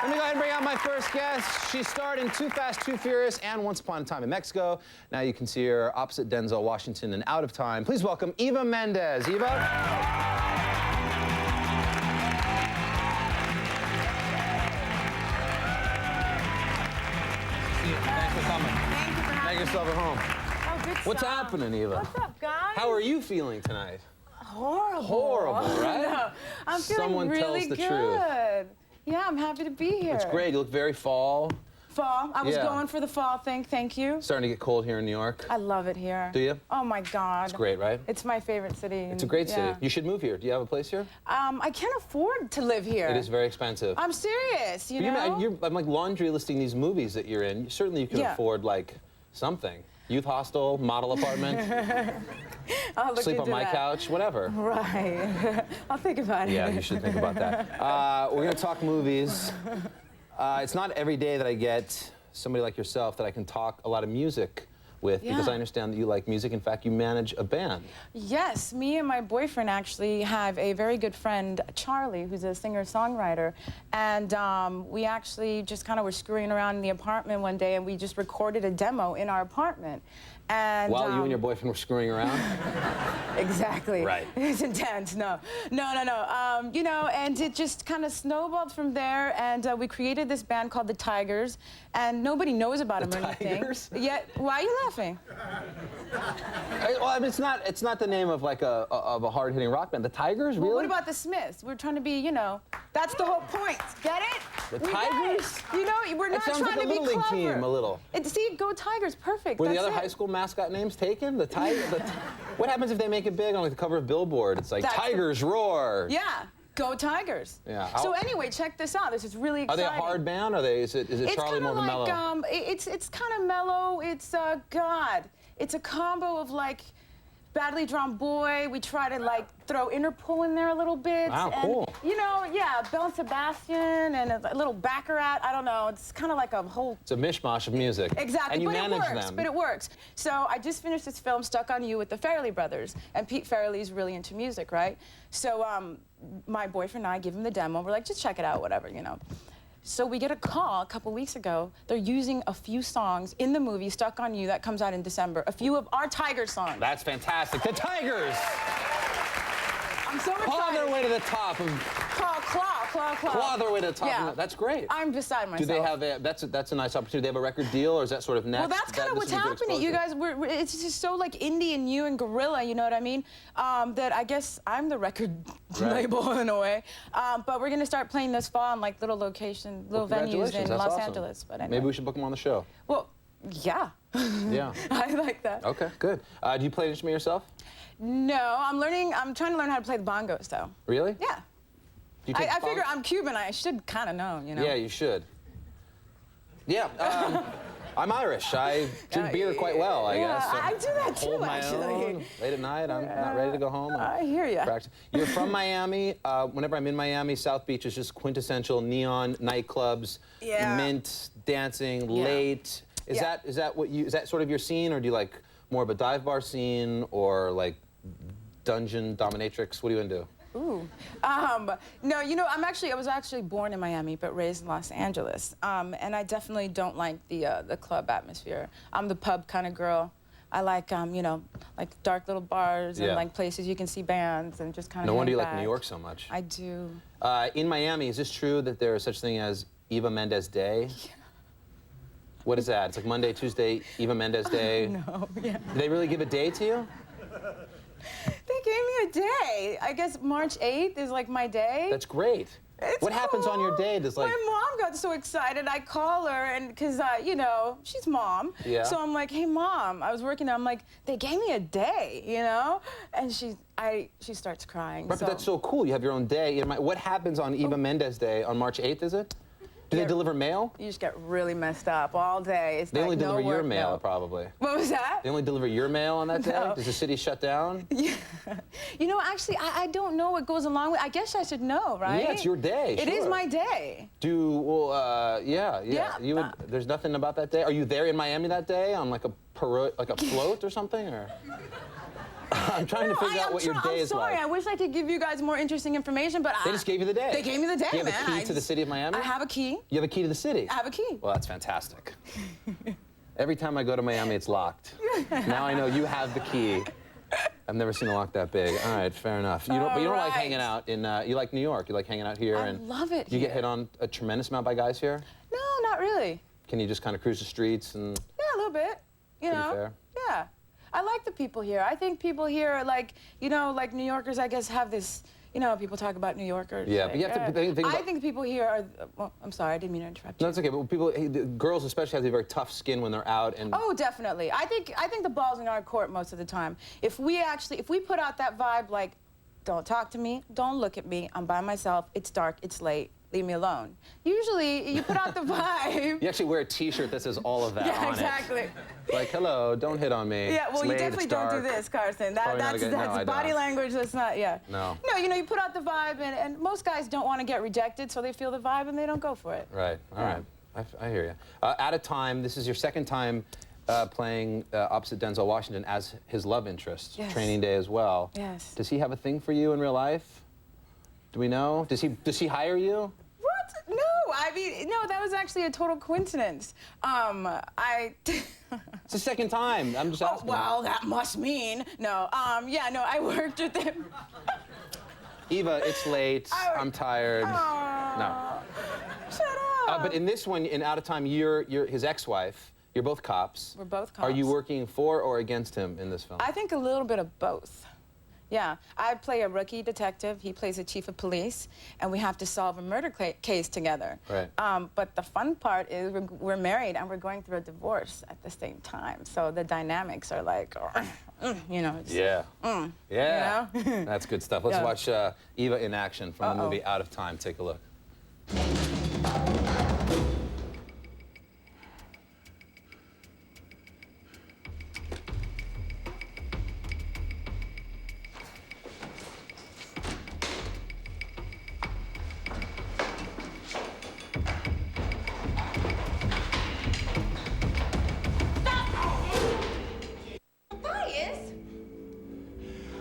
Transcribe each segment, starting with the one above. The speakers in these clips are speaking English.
Let me go ahead and bring out my first guest. She starred in Too Fast, Too Furious, and Once Upon a Time in Mexico. Now you can see her opposite Denzel Washington in Out of Time. Please welcome Eva Mendes. Eva? Thanks for coming. Thank you for having me. Make yourself at home. Oh, good What's stuff. happening, Eva? What's up, guys? How are you feeling tonight? Horrible. Horrible, right? No, I'm feeling Someone really tells the good. truth. Yeah, I'm happy to be here. It's great. You look very fall. Fall. I was Yeah. going for the fall thing. Thank you. Starting to get cold here in New York. I love it here. Do you? Oh my God. It's great, right? It's my favorite city. It's a great city. You should move here. Do you have a place here? I can't afford to live here. It is very expensive. I'm serious. You But know. I'm like laundry listing these movies that you're in. Certainly you can afford like something. Youth hostel, model apartment, I'll look sleep on into my that. couch, whatever. Right. I'll think about it. Yeah, you should think about that. We're gonna talk movies. It's not every day that I get somebody like yourself that I can talk a lot of music with, because I understand that you like music. In fact, you manage a band. Yes, me and my boyfriend actually have a very good friend, Charlie, who's a singer-songwriter, and we actually just kind of were screwing around in the apartment one day, and we just recorded a demo in our apartment. And while you and your boyfriend were screwing around? Exactly. Right. It's intense. No. You know, and it just kind of snowballed from there, and we created this band called the Tigers, and nobody knows about them or anything. Tigers? Yeah. Why are you laughing? Well, I mean, it's not the name of like a hard-hitting rock band. The Tigers, really? Well, what about the Smiths? We're trying to be, you know, that's the whole point. Get it? The We Tigers? get it. You know, we're not sounds trying like a to be Little League clever. team, a little. See, go Tigers, perfect. Were the That's other it. high school mascot names taken? The Tiger. What happens if they make it big on like the cover of Billboard? It's like Tigers roar. Yeah. Go Tigers. Yeah. So anyway, check this out. This is really exciting. Are they a hard band? Or is it Charlie more of a mellow? It's kind of mellow. It's God. It's a combo of like Badly Drawn Boy. We try to like throw Interpol in there a little bit. Wow, and, cool. You know, yeah, Belle Sebastian and a little Baccarat. I don't know. It's kind of like a whole. It's a mishmash of music. Exactly, And you but manage it works. them. But it works. So I just finished this film, Stuck on You, with the Farrelly brothers, and Pete Farrelly's really into music, right? So my boyfriend and I give him the demo. We're like, just check it out, whatever, you know. So we get a call a couple weeks ago. They're using a few songs in the movie Stuck on You that comes out in December. A few of our Tiger songs. That's fantastic. The Tigers. I'm so excited. Claw their way to the top. Claw their way to the top. Yeah. That's great. I'm beside myself. Do they have a? That's a nice opportunity. Do they have a record deal, or is that sort of next? Well, that's kind of what's happening. You guys, it's just so like indie and you and Gorilla, you know what I mean? That I guess I'm the record label in a way. But we're gonna start playing this fall in like little venues in Los Angeles. But anyway. Maybe we should book them on the show. Well, yeah. Yeah. I like that. Okay, good. Do you play an instrument yourself? No, I'm trying to learn how to play the bongos though. Really? Yeah. Do you take I figure I'm Cuban. I should kind of know, you know. Yeah, you should. Yeah. I'm Irish. I drink beer quite well, I guess. I do that too, hold my actually. own. Late at night, I'm not ready to go home. I hear you. You're from Miami. Whenever I'm in Miami, South Beach is just quintessential neon nightclubs, mint, dancing, late. Is that sort of your scene, or do you like more of a dive bar scene, or like dungeon dominatrix? What do you into? Ooh. No, you know, I was actually born in Miami, but raised in Los Angeles. And I definitely don't like the club atmosphere. I'm the pub kind of girl. I like, you know, like dark little bars and like places you can see bands and just kind of. No wonder you like New York so much. I do. In Miami, is this true that there is such thing as Eva Mendes Day? Yeah. What is that? It's like Monday, Tuesday, Eva Mendes Day. No, yeah. Did they really give a day to you? They gave me a day. I guess March 8th is like my day. That's great. What happens on your day? Does like my mom got so excited. I call her and because you know she's mom. Yeah. So I'm like, hey mom, I was working there. I'm like, they gave me a day, you know, and she starts crying. Right, but that's so cool. You have your own day. What happens on Eva Mendes Day on March 8th? Is it? Do they deliver mail? You just get really messed up all day. It's they only deliver your work, mail, probably. What was that? They only deliver your mail on that day? No. Does the city shut down? Yeah. You know, actually, I don't know what goes along with. I guess I should know, right? Yeah, it's your day. It is my day. Yeah. You would. There's nothing about that day. Are you there in Miami that day on like a float or something, or? I'm trying to figure out what your day is like. I'm sorry. I wish I could give you guys more interesting information, but They just gave you the day. They gave me the day, Do you man. have a key to the city of Miami? I have a key. You have a key to the city? I have a key. Well, that's fantastic. Every time I go to Miami, it's locked. Now I know you have the key. I've never seen a lock that big. All right, fair enough. But you don't like hanging out in, you like New York. You like hanging out here. I love it Do you get hit on a tremendous amount by guys here? No, not really. Can you just kind of cruise the streets and... Yeah, a little bit. You know? Fair? Yeah. I like the people here. I think people here are like, you know, like New Yorkers, I guess, have this, you know, people talk about New Yorkers. Yeah, like, but you have to think about... I think people here are, well, I'm sorry, I didn't mean to interrupt you. No, it's okay, but people, the girls especially have a very tough skin when they're out and... Oh, definitely. I think the ball's in our court most of the time. If we put out that vibe like, don't talk to me, don't look at me, I'm by myself, it's dark, it's late, leave me alone. Usually, you put out the vibe. You actually wear a T-shirt that says all of that yeah, on exactly. it. Like, hello, don't hit on me. Yeah, well, it's you late, definitely it's don't dark. do this, Carson. That's No, body language. That's not, yeah. No. No, you know, you put out the vibe, and most guys don't want to get rejected, so they feel the vibe and they don't go for it. Right. All right. I hear you. Out of time. This is your second time playing opposite Denzel Washington as his love interest. Yes. Training Day as well. Yes. Does he have a thing for you in real life? Do we know? Does he hire you? What? No, I mean, no, that was actually a total coincidence. It's the second time. I'm just asking. Oh, well, that must mean. No, yeah, no, I worked with him. Eva, it's late. I'm tired. No. Shut up. But in this one, in Out of Time, you're his ex-wife. You're both cops. We're both cops. Are you working for or against him in this film? I think a little bit of both. Yeah, I play a rookie detective. He plays a chief of police, and we have to solve a murder case together. Right. But the fun part is we're married and we're going through a divorce at the same time. So the dynamics are like, you know. It's, yeah. Yeah. You know? That's good stuff. Let's watch Eva in action from the movie Out of Time. Take a look.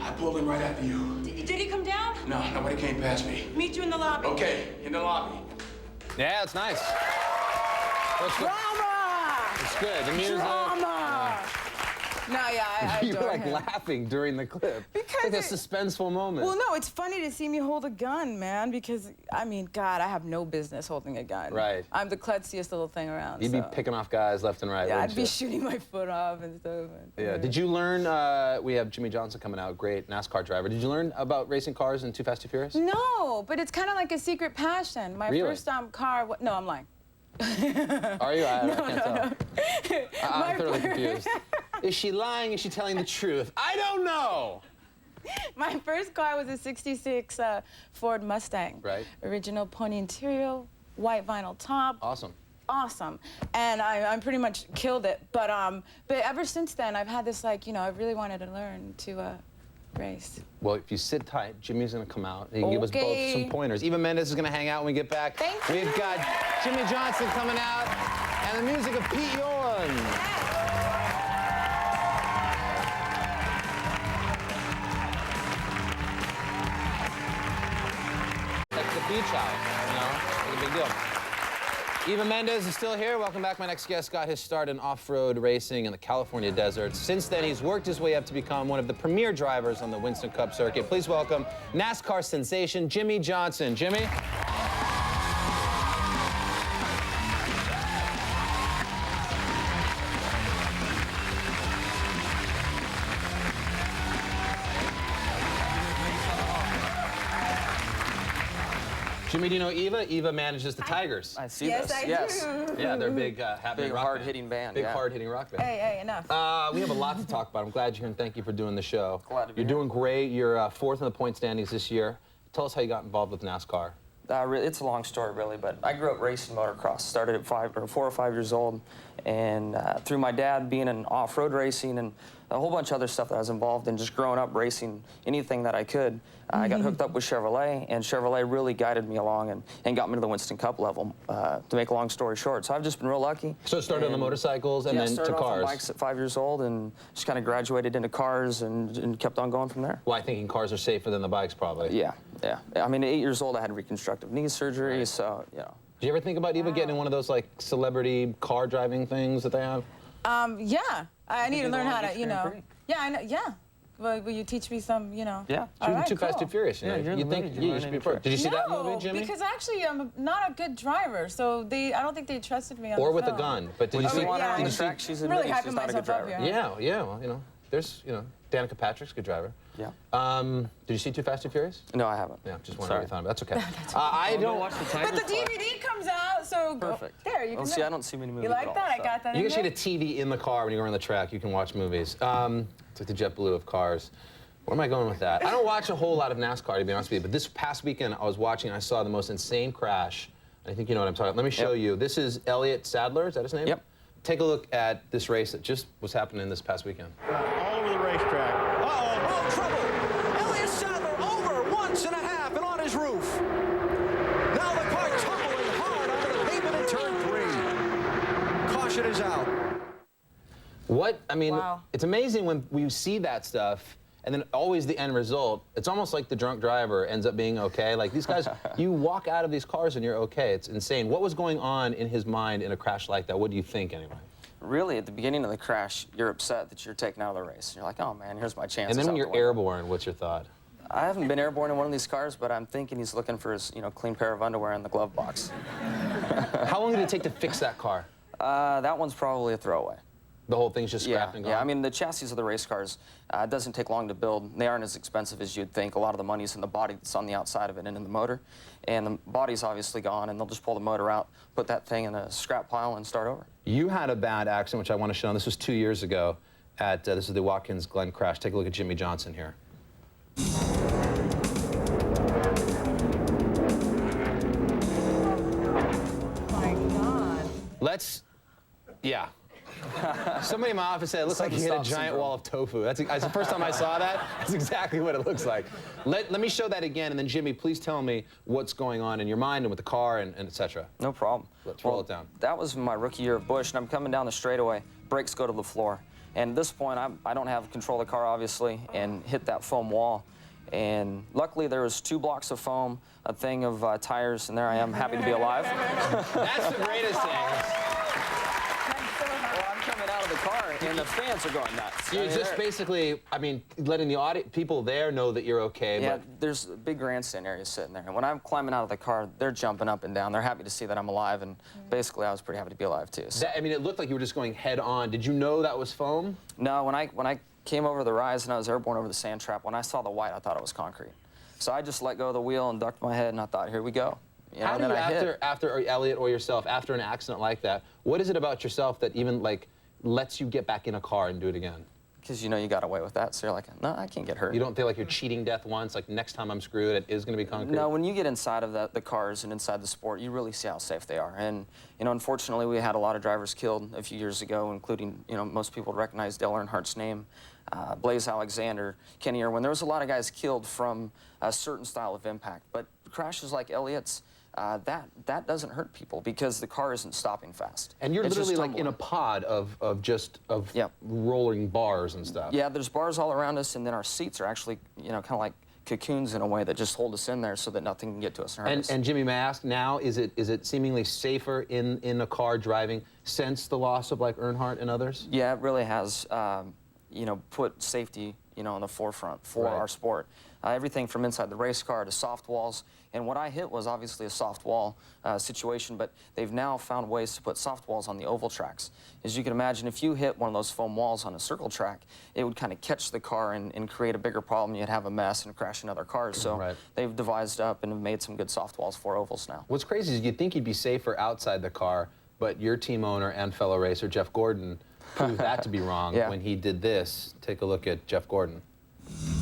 I pulled him right after you. Did he come down? No, nobody came past me. Meet you in the lobby. Okay, in the lobby. Yeah, it's nice. Drama! It's good. The music. Drama! No, yeah, I You were adore like him. laughing during the clip. Because it's like a suspenseful moment. Well, no, it's funny to see me hold a gun, man, because, I mean, God, I have no business holding a gun. Right. I'm the klutziest little thing around. You'd be picking off guys left and right, Yeah, wouldn't I'd be you? shooting my foot off and stuff. Yeah. Did you learn, we have Jimmie Johnson coming out, great NASCAR driver. Did you learn about racing cars in Too Fast, Too Furious? No, but it's kind of like a secret passion. My Really? first car, no, I'm lying. Are you? I can't tell. I'm thoroughly confused. Is she lying? Is she telling the truth? I don't know. My first car was a '66 Ford Mustang. Right. Original pony interior, white vinyl top. Awesome. Awesome. And I pretty much killed it. But ever since then, I've had this, like, you know, I really wanted to learn to race. Well, if you sit tight, Jimmie's going to come out. He can give us both some pointers. Eva Mendes is going to hang out when we get back. Thank you. We've got Jimmie Johnson coming out and the music of Pete Yorn. Like the beach house, you know? It's a big deal. Eva Mendes is still here. Welcome back. My next guest got his start in off-road racing in the California desert. Since then, he's worked his way up to become one of the premier drivers on the Winston Cup circuit. Please welcome NASCAR sensation, Jimmie Johnson. Jimmie? Jimmie, do you know Eva? Eva manages the Tigers. I see Yes, this. I yes. do. Yeah, they're a big, happening Big, rock hard-hitting band, Big, yeah. hard-hitting rock band. Hey, enough. We have a lot to talk about. I'm glad you're here, and thank you for doing the show. Glad to be You're here. doing great. You're fourth in the point standings this year. Tell us how you got involved with NASCAR. It's a long story, really, but I grew up racing motocross. Started at 4 or 5 years old, and through my dad being in off-road racing and a whole bunch of other stuff that I was involved in, just growing up racing anything that I could. I got hooked up with Chevrolet, and Chevrolet really guided me along and got me to the Winston Cup level, to make a long story short. So I've just been real lucky. So it started on the motorcycles and then to started off cars? on bikes at 5 years old and just kind of graduated into cars and kept on going from there. Well, I think cars are safer than the bikes, probably. Yeah. I mean, at 8 years old, I had reconstructive knee surgery, so, you know. Did you ever think about Eva getting in one of those, like, celebrity car driving things that they have? Yeah. I need to learn how to, you know. Yeah, I know. Yeah. Well, will you teach me some, you know? Yeah. All right, Too Fast, Too Furious. Yeah, you think you should be pro. Did you see that movie, Jimmie? No, because actually I'm not a good driver, so I don't think they trusted me on Or the with a film. gun. But did you Did see? you want her on Yeah. the track? She's Really admitting she's hyping not a good myself up driver. here. Yeah, well, you know, there's, you know, Danica Patrick's a good driver. Yeah. Did you see Too Fast, Too Furious? No, I haven't. Yeah, just wondering what Sorry. you thought about it. That's okay. I don't watch the But the DVD comes out, so Perfect. there, you Well, can see, I don't see many movies You like at all, that? I so. got that You in can there. see the TV in the car when you go around the track. You can watch movies. It's like the JetBlue of cars. Where am I going with that? I don't watch a whole lot of NASCAR, to be honest with you, but this past weekend I was watching and I saw the most insane crash. I think you know what I'm talking about. Let me show you. This is Elliott Sadler, is that his name? Yep. Take a look at this race that just was happening this past weekend. All over the racetrack. Oh, trouble! Elliott Sadler over once and a half and on his roof. Now the car tumbling hard onto the pavement in turn 3. Caution is out. I mean, Wow. it's amazing when we see that stuff, and then always the end result, it's almost like the drunk driver ends up being okay. Like these guys, you walk out of these cars and you're okay. It's insane. What was going on in his mind in a crash like that? What do you think, anyway? Really, at the beginning of the crash, you're upset that you're taken out of the race. You're like, oh man, here's my chance. And then when you're airborne, what's your thought? I haven't been airborne in one of these cars, but I'm thinking he's looking for his, clean pair of underwear in the glove box. How long did it take to fix that car? That one's probably a throwaway. The whole thing's just scrapped and gone? Yeah, I mean, the chassis of the race cars, it doesn't take long to build. They aren't as expensive as you'd think. A lot of the money's in the body that's on the outside of it and in the motor. And the body's obviously gone, and they'll just pull the motor out, put that thing in a scrap pile, and start over. You had a bad accident, which I want to show. This was 2 years ago. This is the Watkins Glen crash. Take a look at Jimmie Johnson here. My God. Yeah. Somebody in my office said it looks like you hit a giant wall of tofu. That's the first time I saw that. That's exactly what it looks like. Let me show that again, and then Jimmie, please tell me what's going on in your mind and with the car and et cetera. No problem. Let's roll it down. That was my rookie year at Busch, and I'm coming down the straightaway. Brakes go to the floor. And at this point, I don't have control of the car, obviously, and hit that foam wall. And luckily, there was 2 blocks of foam, a thing of tires, and there I am, happy to be alive. That's the greatest thing. Well, I'm coming out of the car, and the fans are going nuts. You're just basically, letting the people there know that you're okay. Yeah, but there's a big grandstand area sitting there. And when I'm climbing out of the car, they're jumping up and down. They're happy to see that I'm alive, and basically, I was pretty happy to be alive, too. So. it looked like you were just going head on. Did you know that was foam? No, when I came over the rise and I was airborne over the sand trap, when I saw the white, I thought it was concrete. So I just let go of the wheel and ducked my head, and I thought, here we go. How do you, after Elliott or yourself, after an accident like that, what is it about yourself that even, lets you get back in a car and do it again? Because you know you got away with that, so you're like, no, I can't get hurt. You don't feel like you're cheating death once, like next time I'm screwed, it is going to be concrete? No, when you get inside of the cars and inside the sport, you really see how safe they are. And, unfortunately, we had a lot of drivers killed a few years ago, including, most people recognize Dale Earnhardt's name, Blaze Alexander, Kenny Irwin. There was a lot of guys killed from a certain style of impact. But crashes like Elliott's, that doesn't hurt people because the car isn't stopping fast. And you're It's literally just like in a pod of Yep. rolling bars and stuff. Yeah, there's bars all around us, and then our seats are actually, kind of like cocoons in a way that just hold us in there so that nothing can get to us and hurt us. And Jimmie, may I ask now, is it seemingly safer in a car driving since the loss of Earnhardt and others? Yeah, it really has, put safety, on the forefront for our sport. Everything from inside the race car to soft walls. And what I hit was obviously a soft wall situation, but they've now found ways to put soft walls on the oval tracks. As you can imagine, if you hit one of those foam walls on a circle track, it would kind of catch the car and create a bigger problem. You'd have a mess and crash into other cars. So they've devised up and have made some good soft walls for ovals now. What's crazy is you'd think you'd be safer outside the car, but your team owner and fellow racer, Jeff Gordon, proved that to be wrong when he did this. Take a look at Jeff Gordon.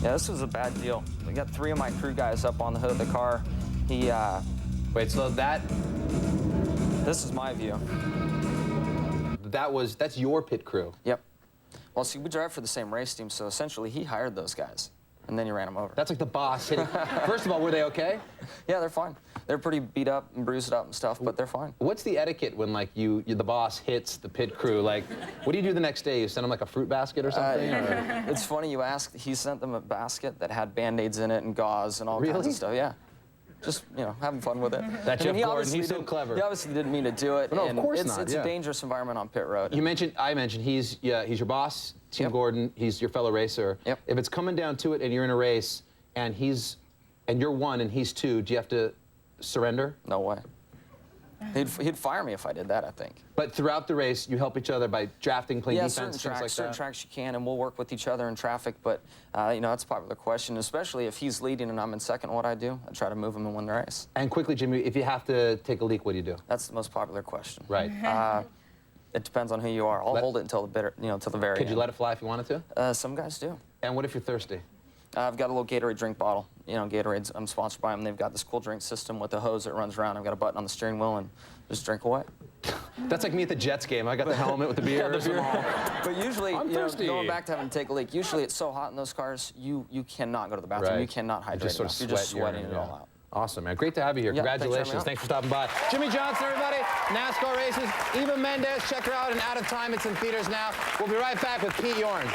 Yeah, this was a bad deal. We got 3 of my crew guys up on the hood of the car. Wait, so this is my view. that's your pit crew? Yep. Well, see, we drive for the same race team, so essentially he hired those guys, and then he ran them over. That's like the boss hitting. First of all, were they okay? Yeah, they're fine. They're pretty beat up and bruised up and stuff, but they're fine. What's the etiquette when like the boss hits the pit crew? Like, what do you do the next day? You send them like a fruit basket or something? Or? It's funny you ask. He sent them a basket that had Band-Aids in it and gauze and all kinds of stuff. Yeah. Just, you know, having fun with it. That's Jeff Gordon, he's so clever. He obviously didn't mean to do it. No, of course it's, not. It's a dangerous environment on pit road. I mentioned he's your boss, Team Gordon. He's your fellow racer. Yep. If it's coming down to it and you're in a race and you're 1 and he's 2, do you have to surrender? No way. He'd fire me if I did that, I think. But throughout the race, you help each other by drafting, playing defense, certain things tracks, like certain that? tracks you can, and we'll work with each other in traffic. But you know, that's a popular question, especially if he's leading and I'm in second. What I do, I try to move him and win the race. And quickly, Jimmie, if you have to take a leak, what do you do? That's the most popular question. Right. It depends on who you are. I'll hold it until the bitter, till the very Could end. you let it fly if you wanted to? Some guys do. And what if you're thirsty? I've got a little Gatorade drink bottle. You know, Gatorade's, I'm sponsored by them. They've got this cool drink system with a hose that runs around. I've got a button on the steering wheel and just drink away. That's like me at the Jets game. I got the helmet with the beer. But usually, I'm thirsty. Going back to having to take a leak, usually it's so hot in those cars, you cannot go to the bathroom. Right. You cannot hydrate Just sort of enough. You're just sweat sweating urine, it all out. Awesome, man. Great to have you here. Yeah, Congratulations. thanks Thanks for stopping by. Jimmie Johnson, everybody. NASCAR races. Eva Mendes. Check her out. And Out of Time. It's in theaters now. We'll be right back with Pete Yorn.